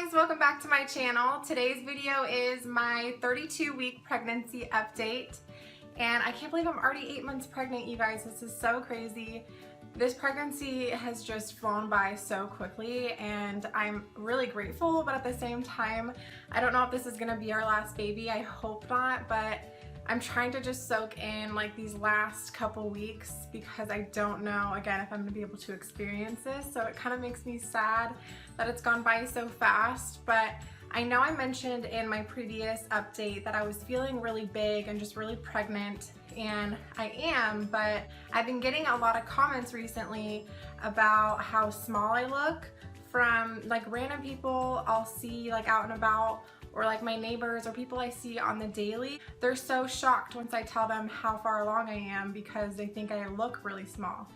guys, welcome back to my channel. Today's video is my 32-week pregnancy update, and I can't believe I'm already 8 months pregnant, you guys. This is so crazy. This pregnancy has just flown by so quickly, and I'm really grateful, but at the same time, I don't know if this is gonna be our last baby. I hope not, but I'm trying to just soak in like these last couple weeks because I don't know, again, if I'm gonna be able to experience this. So it kind of makes me sad that it's gone by so fast, but I know I mentioned in my previous update that I was feeling really big and just really pregnant, and I am, but I've been getting a lot of comments recently about how small I look from like random people I'll see like out and about, or like my neighbors or people I see on the daily. They're so shocked once I tell them how far along I am because they think I look really small,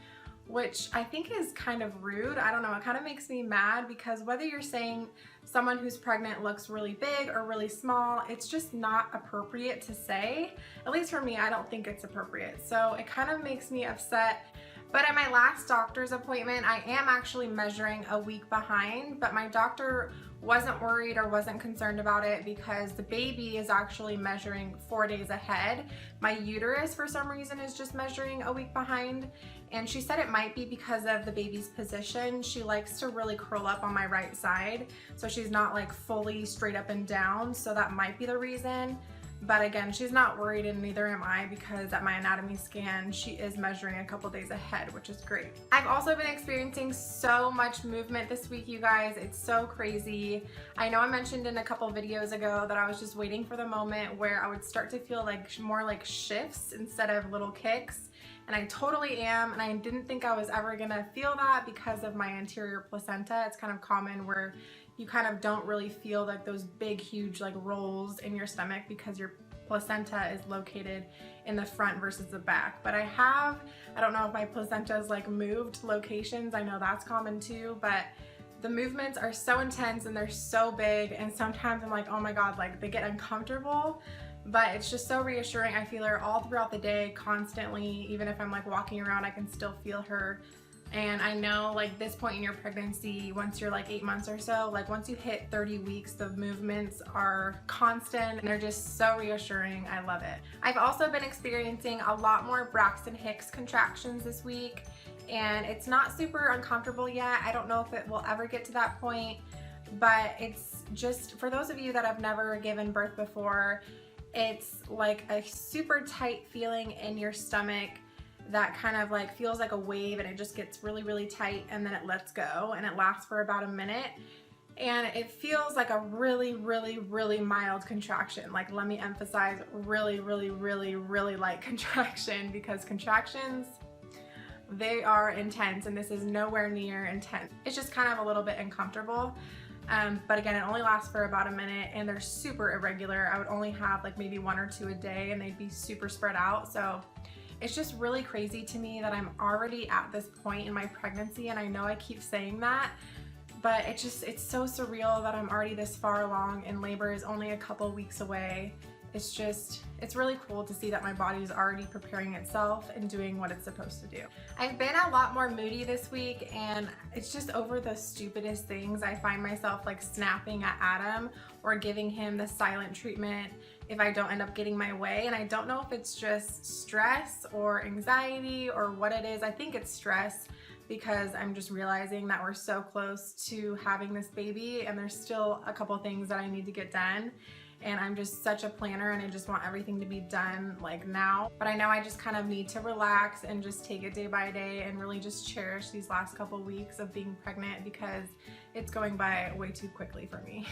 which I think is kind of rude. I don't know, it kind of makes me mad because whether you're saying someone who's pregnant looks really big or really small, it's just not appropriate to say. At least for me, I don't think it's appropriate. So it kind of makes me upset. But at my last doctor's appointment, I am actually measuring a week behind, but my doctor wasn't worried or wasn't concerned about it because the baby is actually measuring 4 days ahead. My uterus, for some reason, is just measuring a week behind, and she said it might be because of the baby's position. She likes to really curl up on my right side, so she's not like fully straight up and down, so that might be the reason. But again, she's not worried, and neither am I, because at my anatomy scan, she is measuring a couple days ahead, which is great. I've also been experiencing so much movement this week, you guys. It's so crazy. I know I mentioned in a couple videos ago that I was just waiting for the moment where I would start to feel like more like shifts instead of little kicks. And I totally am, and I didn't think I was ever gonna feel that because of my anterior placenta. It's kind of common where you kind of don't really feel like those big, huge like rolls in your stomach because your placenta is located in the front versus the back. But I don't know if my placenta's like moved locations. I know that's common too, but the movements are so intense and they're so big, and sometimes I'm like, oh my God, like they get uncomfortable. But it's just so reassuring. I feel her all throughout the day, constantly. Even if I'm like walking around, I can still feel her. And I know like this point in your pregnancy, once you're like 8 months or so, like once you hit 30 weeks, the movements are constant and they're just so reassuring. I love it. I've also been experiencing a lot more Braxton Hicks contractions this week, and it's not super uncomfortable yet. I don't know if it will ever get to that point, but it's just, for those of you that have never given birth before, it's like a super tight feeling in your stomach that kind of like feels like a wave, and it just gets really, really tight, and then it lets go, and it lasts for about a minute. And it feels like a really, really, really mild contraction. Like, let me emphasize, really, really, really, really light contraction, because contractions, they are intense, and this is nowhere near intense. It's just kind of a little bit uncomfortable. But again, it only lasts for about a minute, and they're super irregular. I would only have like maybe 1 or 2 a day, and they'd be super spread out. So it's just really crazy to me that I'm already at this point in my pregnancy, and I know I keep saying that, but it's so surreal that I'm already this far along and labor is only a couple weeks away. It's really cool to see that my body is already preparing itself and doing what it's supposed to do. I've been a lot more moody this week, and it's just over the stupidest things. I find myself like snapping at Adam or giving him the silent treatment if I don't end up getting my way. And I don't know if it's just stress or anxiety or what it is. I think it's stress, because I'm just realizing that we're so close to having this baby, and there's still a couple things that I need to get done. And I'm just such a planner, and I just want everything to be done like now. But I know I just kind of need to relax and just take it day by day and really just cherish these last couple weeks of being pregnant, because it's going by way too quickly for me.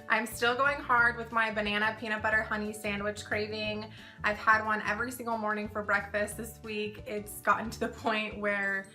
I'm still going hard with my banana peanut butter honey sandwich craving. I've had one every single morning for breakfast this week. It's gotten to the point where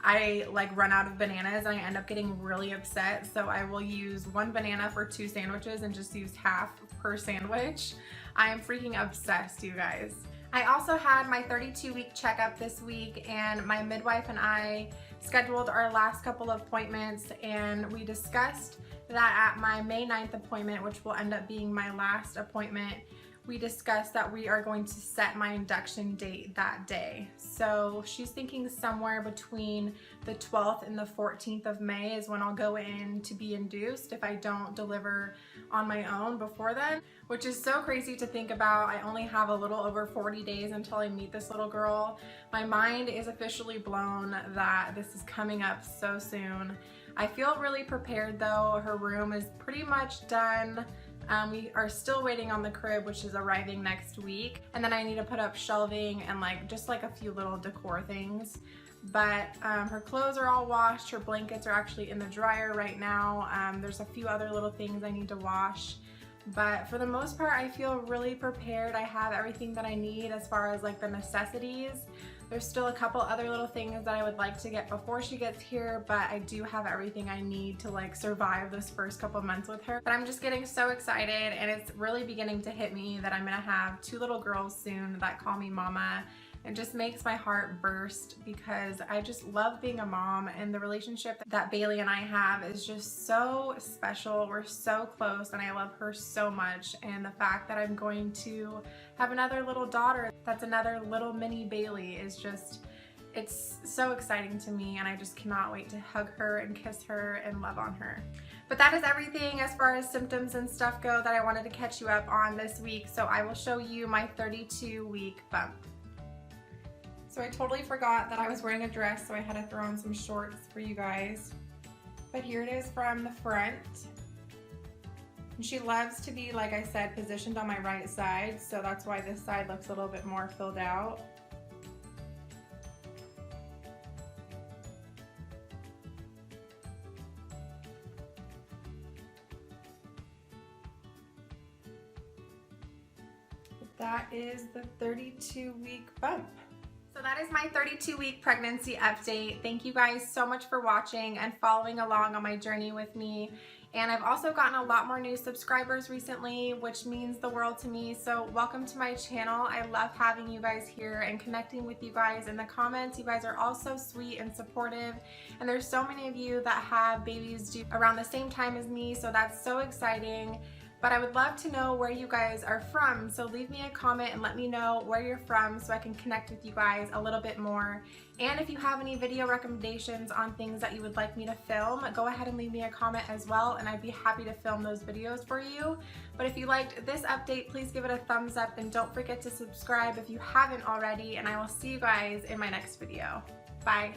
I like run out of bananas, and I end up getting really upset. So I will use 1 banana for 2 sandwiches and just use half per sandwich. I am freaking obsessed, you guys. I also had my 32-week checkup this week, and my midwife and I scheduled our last couple of appointments, and we discussed that at my May 9th appointment, which will end up being my last appointment, we discussed that we are going to set my induction date that day. So she's thinking somewhere between the 12th and the 14th of May is when I'll go in to be induced if I don't deliver on my own before then, which is so crazy to think about. I only have a little over 40 days until I meet this little girl. My mind is officially blown that this is coming up so soon. I feel really prepared though. Her room is pretty much done. We are still waiting on the crib, which is arriving next week. And then I need to put up shelving and just a few little decor things. But her clothes are all washed. Her blankets are actually in the dryer right now. There's a few other little things I need to wash. But for the most part, I feel really prepared. I have everything that I need as far as the necessities. There's still a couple other little things that I would like to get before she gets here, but I do have everything I need to survive those first couple months with her. But I'm just getting so excited, and it's really beginning to hit me that I'm gonna have 2 little girls soon that call me mama. It just makes my heart burst because I just love being a mom, and the relationship that Baylee and I have is just so special. We're so close and I love her so much, and the fact that I'm going to have another little daughter that's another little mini Baylee is just, it's so exciting to me, and I just cannot wait to hug her and kiss her and love on her. But that is everything as far as symptoms and stuff go that I wanted to catch you up on this week, so I will show you my 32-week bump. So I totally forgot that I was wearing a dress, so I had to throw on some shorts for you guys. But here it is from the front. And she loves to be, like I said, positioned on my right side, so that's why this side looks a little bit more filled out. That is the 32-week bump. So that is my 32-week pregnancy update. Thank you guys so much for watching and following along on my journey with me. And I've also gotten a lot more new subscribers recently, which means the world to me. So welcome to my channel. I love having you guys here and connecting with you guys in the comments. You guys are all so sweet and supportive. And there's so many of you that have babies due around the same time as me, so that's so exciting. But I would love to know where you guys are from, so leave me a comment and let me know where you're from so I can connect with you guys a little bit more. And if you have any video recommendations on things that you would like me to film, go ahead and leave me a comment as well, and I'd be happy to film those videos for you. But if you liked this update, please give it a thumbs up, and don't forget to subscribe if you haven't already, and I will see you guys in my next video. Bye.